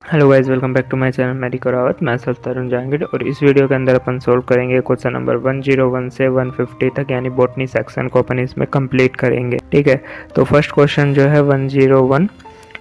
Hello guys, welcome back to my channel Medico Rawat. मैं sir Tarun Jahangir और इस वीडियो के अंदर अपन सोल्व करेंगे क्वेश्चन नंबर 101 से 150 तक, यानी बॉटनी सेक्शन को अपन इसमें कंप्लीट करेंगे। ठीक है, तो फर्स्ट क्वेश्चन जो है 101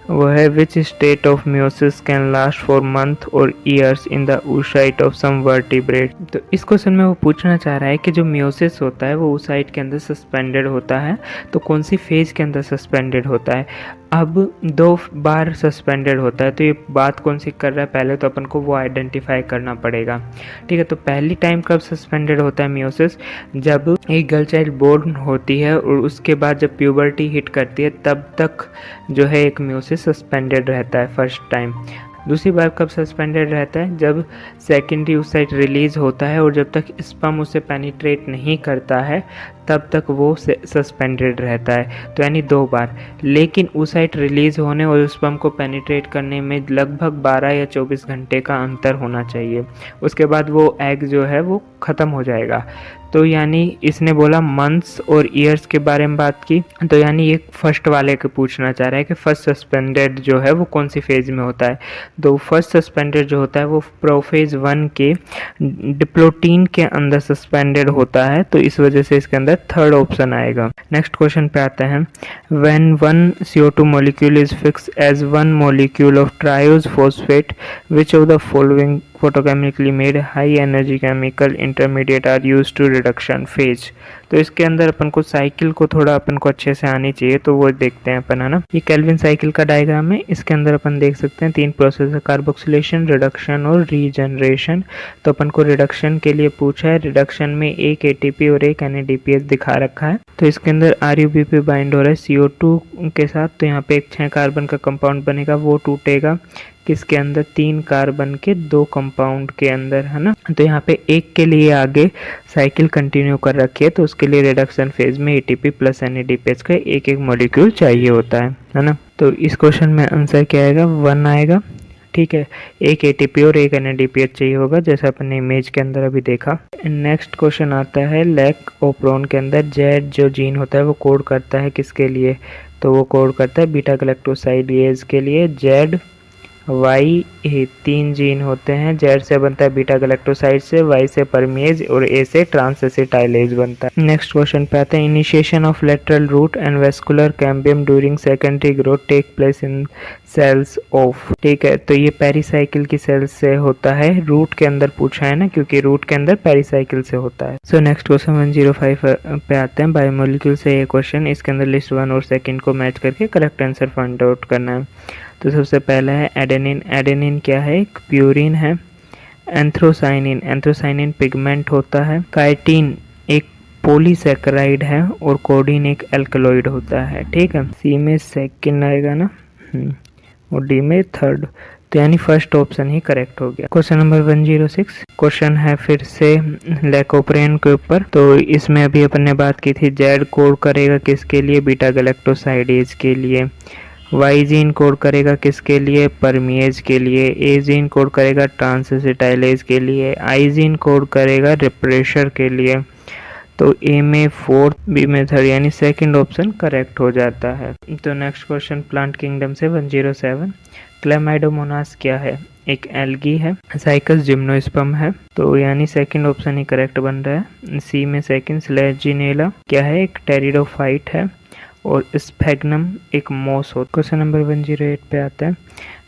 वो है which state of meiosis can last for month और years in the oocyte of some vertebrate. तो इस क्वेश्चन में वो पूछना चाह रहा है कि जो मियोसिस होता है वो oocyte के अंदर सस्पेंडेड होता है, तो कौन सी फेज के अंदर सस्पेंडेड होता है। अब 2 बार सस्पेंडेड होता है, तो ये बात कौन सी कर रहा है, पहले तो अपन को वो आइडेंटिफाई करना पड़ेगा। ठीक है, तो पहली टाइम कब सस्पेंडेड होता है मियोसिस, जब एक गर्ल चाइल्ड बोर्न होती है और उसके बाद जब प्यूबर्टी हिट करती है तब तक जो है एक मियोसिस सस्पेंडेड रहता है फर्स्ट टाइम। दूसरी बार कब सस्पेंडेड रहता है, जब सेकेंडरी oocyte रिलीज होता है और जब तक स्पर्म उसे पेनिट्रेट नहीं करता है तब तक वो सस्पेंडेड रहता है, तो यानी 2 बार। लेकिन oocyte रिलीज होने और स्पर्म को पेनिट्रेट करने में लगभग 12 या 24 घंटे का अंतर होना चाहिए, उसके बाद वो एग जो है वो ख़त्म हो जाएगा। तो यानी इसने बोला मंथ्स और ईयर्स के बारे में बात की, तो यानी ये फर्स्ट वाले को पूछना चाह रहा है कि फर्स्ट सस्पेंडेड जो है वो कौन सी फेज में होता है। तो फर्स्ट सस्पेंडेड जो होता है वो प्रोफेज 1 के डिप्लोटीन के अंदर सस्पेंडेड होता है, तो इस वजह से इसके अंदर थर्ड ऑप्शन आएगा। नेक्स्ट क्वेश्चन पे आते हैं, when one CO2 molecule is fix as one molecule of triose phosphate which of the following photochemically made high energy chemical intermediate are used to reduction phase। तो इसके अंदर अपन को cycle को थोड़ा अपन को अच्छे से आनी चाहिए, तो वो देखते हैं अपन, है ना। ये केल्विन साइकिल का डायग्राम है, इसके अंदर अपन देख सकते हैं 3 प्रोसेस है, कार्बोक्सिलेशन, रिडक्शन और रीजनरेशन। तो अपन को रिडक्शन के लिए पूछा है, रिडक्शन में एक ATP और एक NADPH दिखा रखा है, तो इसके अंदर RUB पे बाइंड हो रहा है CO2 के साथ, तो यहाँ पे एक 6 कार्बन का कंपाउंड बनेगा, वो टूटेगा किसके अंदर, 3 कार्बन के 2 कंपाउंड के अंदर, है ना। तो यहाँ पे एक के लिए आगे साइकिल कंटिन्यू कर रखी है, तो उसके लिए रिडक्शन फेज में ATP प्लस NADPH का एक एक मॉलिक्यूल चाहिए होता है ना। तो इस क्वेश्चन में आंसर क्या आएगा, 1 आएगा। ठीक है, एक ATP और एक NADPH चाहिए होगा, जैसा अपन ने इमेज के अंदर अभी देखा। नेक्स्ट क्वेश्चन आता है, लैक ओप्रोन के अंदर Z जो जीन होता है वो कोड करता है किसके लिए, तो वो कोड करता है बीटा गैलेक्टोसाइडेज के लिए। Y 3 जीन होते हैं, Z से बनता है बीटा गैलेक्टोसाइड से, Y से परमेज और A से ट्रांसएसिटाइलेज बनता है। नेक्स्ट क्वेश्चन पे आते हैं, initiation of lateral root and vascular cambium during secondary growth take place in cells of. ठीक है, तो ये पेरीसाइकिल की सेल्स से होता है, रूट के अंदर पूछा है ना, क्योंकि रूट के अंदर पेरीसाइकिल से होता है। सो नेक्स्ट क्वेश्चन 105 पे आते हैं, बायोमोलिक्यूल से ये क्वेश्चन, इसके अंदर लिस्ट 1 और सेकंड को मैच करके करेक्ट आंसर फाइंड आउट करना है। तो सबसे पहला है एडेनिन। एडेनिन क्या है, एक प्यूरिन है। एंथ्रोसाइनिन, एंथ्रोसाइनिन पिगमेंट होता है। काइटिन एक पॉलीसैकेराइड है और कोडिन एक एल्कलॉइड होता है। ठीक है, सी में सेकंड आएगा ना, और डी में थर्ड, तो यानी फर्स्ट ऑप्शन ही करेक्ट हो गया। क्वेश्चन नंबर 106 क्वेश्चन है फिर से लैकोप्रेन के ऊपर, तो इसमें अभी अपन ने बात की थी, जेड कोड करेगा किसके लिए, बीटा गैलेक्टोसाइडेज के लिए। Y जीन कोड करेगा किसके लिए, परमिएज के लिए। A जीन कोड करेगा ट्रांसएसिटाइलेज के लिए। I जीन कोड करेगा रिप्रेशर के लिए। तो A में 4th, B में 3rd, यानी सेकंड ऑप्शन करेक्ट हो जाता है। तो नेक्स्ट क्वेश्चन प्लांट किंगडम से 107, क्लेमाइडोमोनास क्या है, एक एल्गी है। साइकस जिम्नोस्पर्म है, तो यानी सेकंड ऑप्शन ही करेक्ट बन रहा है। C में सेकंड, स्लेजिनेला क्या है, एक टेरिडोफाइट है। और स्फेग्नम एक मॉस हो। क्वेश्चन नंबर 108 पे आता है,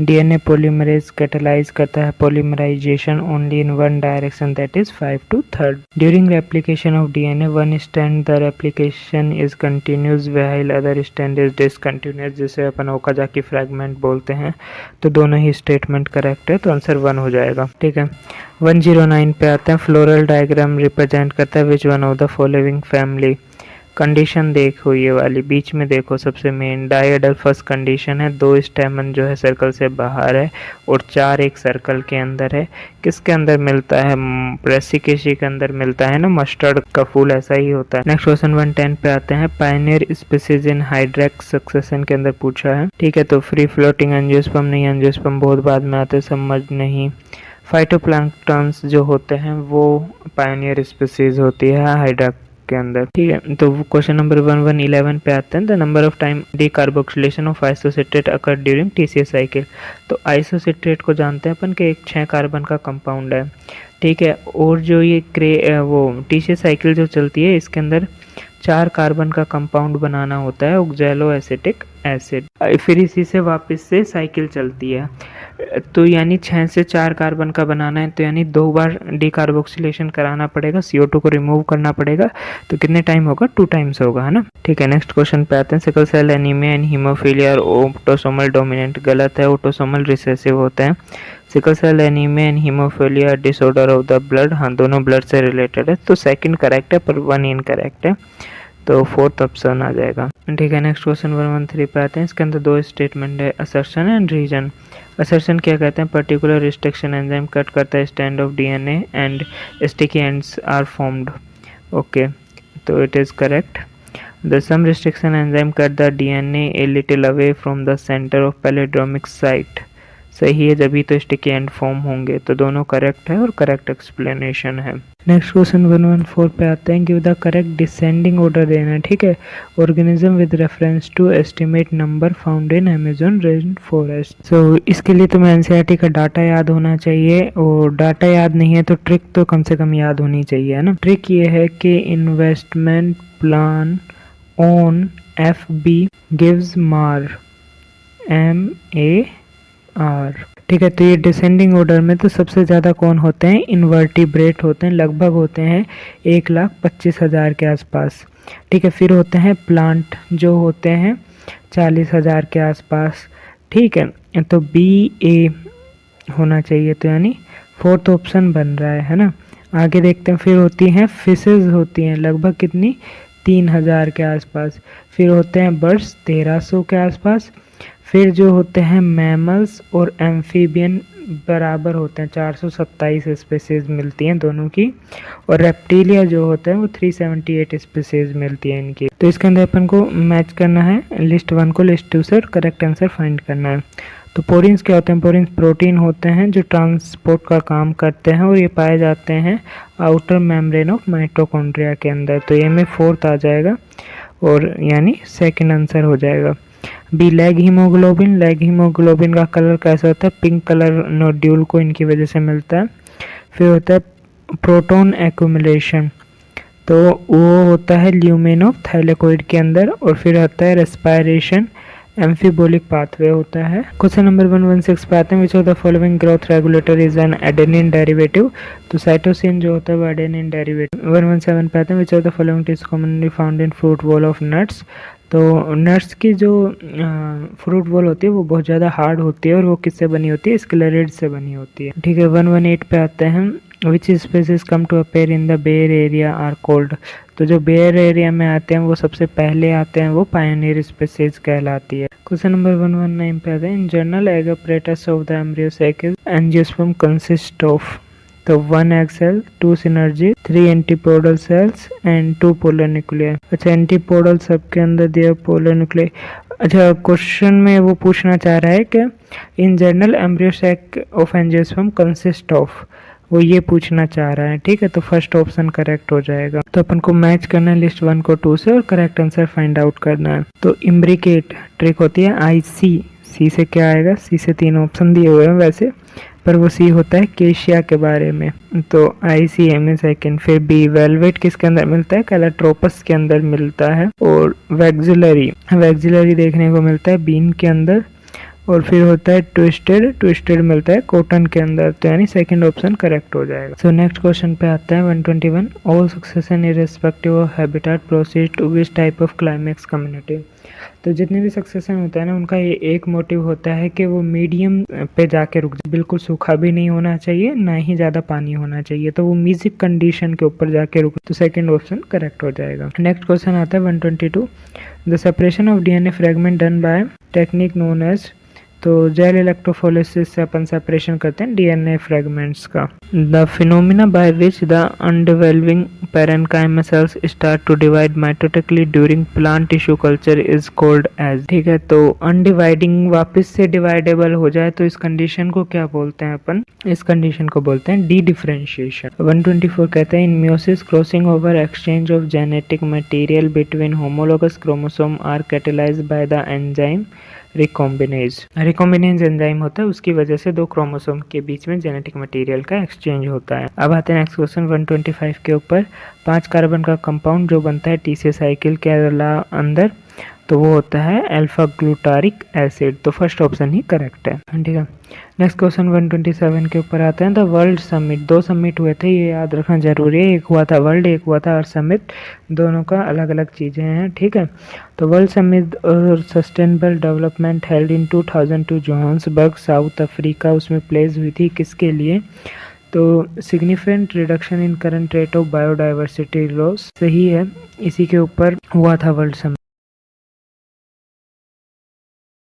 DNA पॉलीमरेज कैटालाइज करता है polymerisation only in one direction, that is 5 to 3rd। During replication of DNA one stand the replication is continuous while other stand is discontinuous, जिसे अपन ओकाजाकी फ्रैगमेंट बोलते हैं। तो दोनों ही स्टेटमेंट करेक्ट है, तो आंसर 1 हो जाएगा। ठीक है, 109 पे आते हैं, फ्लोरल डायग्राम रिप्रेजेंट करता है which one of the following family. Condition देखो ये वाली, बीच में देखो सबसे मेन डायडल फर्स्ट कंडीशन है, 2 स्टेमन जो है सर्कल से बाहर है और 4 एक सर्कल के अंदर है। किसके अंदर मिलता है, ब्रेसिकेसी के अंदर मिलता है ना, मस्टर्ड का फूल ऐसा ही होता है। नेक्स्ट क्वेश्चन 110 पे आते हैं, पायनियर स्पीसीज इन हाइड्रैक सक्सेशन के अंदर पूछा है। ठीक है, तो फ्री फ्लोटिंग एंजियोस्पर्म नहीं, एंजियोस्पर्म बहुत बाद में आते, समझ नहीं। फाइटोप्लैंक्टन्स जो होते हैं वो पायनियर स्पीसीज होती है हाइड्रैक के अंदर, ठीक है। तो क्वेश्चन नंबर 1111 पे आते हैं, the number of time decarboxylation of isocitrate occur during TCS cycle. तो आइसोसिट्रेट को जानते हैं अपन के एक 6 कार्बन का कंपाउंड है, ठीक है। और जो ये वो टीसीएस साइकिल जो चलती है इसके अंदर 4 कार्बन का कंपाउंड बनाना होता है, ऑक्सैलो एसिटिक एसिड। फिर इसी से वापस से साइकिल चलती है, तो यानी 6 से 4 कार्बन का बनाना है, तो यानी 2 बार डीकार्बोक्सिलेशन कराना पड़ेगा, CO2 को रिमूव करना पड़ेगा। तो कितने टाइम होगा? 2 टाइम्स होगा, है ना, ठीक है। नेक्स्ट क्वेश्चन पे आते हैं, sickle cell anaemia and haemophilia और ऑटोसोमल डोमिनेंट। गलत है, ऑटोसोमल रिसेसिव होते हैं। Sickle cell anaemia and haemophilia disorder of the blood, हाँ दोनों ब्लड से रिलेटेड है, तो सेकंड करेक्ट है पर 1 इनकरेक्ट है, तो 4th ऑप्शन आ जाएगा, ठीक है। नेक्स्ट क्वेश्चन 113 पे आते हैं, इसके अंदर 2 स्टेटमेंट है, असर्शन एंड रीजन। असर्शन क्या कहते हैं? पर्टिकुलर रिस्ट्रिक्शन एंजाइम कट करता है stand of DNA and sticky ends are formed, okay, तो it is correct. The some restriction enzyme cut the DNA a little away from the centre of palindromic site, सही है, जब ही तो sticky and form होंगे, तो दोनों correct है और करेक्ट एक्सप्लेनेशन है। नेक्स्ट क्वेश्चन 114 पे आते हैं, give the correct descending order देना, ठीक है। Organism with reference to estimate number found in Amazon rain forest. So इसके लिए तुम्हें NCERT का डाटा याद होना चाहिए, और डाटा याद नहीं है तो ट्रिक तो कम से कम याद होनी चाहिए, है ना। ट्रिक ये है कि investment plan on FB gives MAR, ठीक है। तो ये डिसेंडिंग ऑर्डर में तो सबसे ज़्यादा कौन होते हैं? इन्वर्टिब्रेट होते हैं, लगभग होते हैं 1,25,000 के आसपास, ठीक है। फिर होते हैं प्लांट जो होते हैं 40,000 के आसपास, ठीक है। तो BA होना चाहिए, तो यानी 4th ऑप्शन बन रहा है ना। आगे देखते हैं, फिर होती हैं फिशेज, होती हैं लगभग कितनी? 3,000 के आसपास। फिर होते हैं बर्ड्स 1,300 के आसपास। फिर जो होते हैं मैमल्स और एम्फीबियन बराबर होते हैं, 427 स्पीसीज मिलती हैं दोनों की, और रेप्टिलिया जो होते हैं वो 378 स्पीसीज मिलती है इनकी। तो इसके अंदर अपन को मैच करना है लिस्ट 1 को लिस्ट 2 से और करेक्ट आंसर फाइंड करना है। तो पोरिन्स क्या होते हैं? पोरिन्स प्रोटीन होते हैं जो ट्रांसपोर्ट का काम करते हैं, और ये पाए जाते हैं आउटर मेम्ब्रेन ऑफ माइटोकॉन्ड्रिया के अंदर, तो ये में 4th आ जाएगा, और यानी सेकंड आंसर हो जाएगा। B lag haemoglobin, lag haemoglobin का कलर कैसा होता है? पिंक कलर नोड्यूल को इनकी वजह से मिलता है। फिर होता है प्रोटॉन एक्यूमुलेशन, तो वो होता है ल्यूमेन ऑफ थाइलेकोइड के अंदर। और फिर होता है रेस्पायरेशन, एम्फीबोलिक पाथवे होता है। क्वेश्चन नंबर 116 पे आते हैं, विच of the following growth regulator is an adenine derivative. तो साइटोसिन जो होता है वो एडेनिन डेरिवेटिव। 117 पे आते हैं, विच of the following is commonly found in fruit wall of nuts. तो नट्स की जो फ्रूट वॉल होती है वो बहुत ज़्यादा हार्ड होती है, और वो किससे बनी होती है? स्क्लेरेड से बनी होती है, ठीक है। 118 पे आते हैं, which species come to appear in the bare area are cold. तो जो बेयर एरिया में आते हैं वो सबसे पहले आते हैं, वो पायनियर स्पीसीज कहलाती है। क्वेश्चन नंबर 119 पे आते हैं, in general egg apparatus of the embryo cycle angiosperm consist of. तो 1 egg cell, 2 synergy, 3 antipodal cells and 2 polar nuclei। अच्छा, एंटीपोडल सबके अंदर दिया पोलर न्यूक्लियाई। अच्छा, क्वेश्चन में वो पूछना चाह रहा है कि in general embryo sac of angiosperm consist of, वो ये पूछना चाह रहा है, ठीक है। तो फर्स्ट ऑप्शन करेक्ट हो जाएगा। तो अपन को मैच करना है लिस्ट 1 को 2 से और करेक्ट आंसर फाइंड आउट करना है। तो इम्ब्रिकेट ट्रिक होती है IC, सी से क्या आएगा? सी से 3 ऑप्शन दिए हुए हैं वैसे, पर वो सी होता है केशिया के बारे में, तो ICM सेकंड। फिर बी वेलवेट किसके अंदर मिलता है? कैलाट्रोपस के अंदर मिलता है। और वैक्सिलरी देखने को मिलता है बीन के अंदर। और फिर होता है ट्विस्टेड मिलता है कॉटन के अंदर, तो यानी सेकंड ऑप्शन करेक्ट हो जाएगा। सो नेक्स्ट क्वेश्चन पे आता है 121, all succession irrespective of habitat proceed to which type of climax community. तो जितने भी सक्सेशन होता है ना, उनका ये एक मोटिव होता है कि वो मीडियम पे जाके रुक जाए, बिल्कुल सूखा भी नहीं होना चाहिए, ना ही ज़्यादा पानी होना चाहिए, तो वो म्यूजिक कंडीशन के ऊपर जाके रुक, तो सेकंड ऑप्शन करेक्ट हो जाएगा। नेक्स्ट क्वेश्चन आता है 122, the separation of DNA fragment done by technique known as. तो जेल इलेक्ट्रोफोरेसिस से अपन सेपरेशन करते हैं डीएनए फ्रेगमेंट्स का। The phenomena by which the undividing parenchyma cells start to divide mitotically during plant tissue culture is called as. ठीक है, तो अनडिवाइडिंग वापस से डिवाइडेबल हो जाए तो इस कंडीशन को क्या बोलते हैं अपन? इस कंडीशन को बोलते हैं डी डिफरेंशिएशन। 124 कहते हैं in meiosis crossing over exchange of genetic material between homologous chromosome are catalysed by the enzyme recombinase. Recombinase enzyme होता है, उसकी वजह से दो क्रोमोसोम के बीच में जेनेटिक मटेरियल का एक्सचेंज होता है। अब आते हैं नेक्स्ट क्वेश्चन 125 के ऊपर। 5 कार्बन का कंपाउंड जो बनता है टी से साइकिल के अंदर, तो वो होता है अल्फा ग्लूटारिक एसिड। तो फर्स्ट ऑप्शन ही करेक्ट है। ठीक है, नेक्स्ट क्वेश्चन 127 के ऊपर आते हैं। द वर्ल्ड समिट, 2 समिट हुए थे, ये याद रखना जरूरी है। एक हुआ था वर्ल्ड, एक हुआ था अर्थ समिट, दोनों का अलग अलग चीज़ें हैं। ठीक है, तो वर्ल्ड समिट और sustainable development held in 2002 Johannesburg south Africa, उसमें प्लेस हुई थी किसके लिए? तो significant reduction in current rate of biodiversity loss, सही है, इसी के ऊपर हुआ था वर्ल्ड समिट।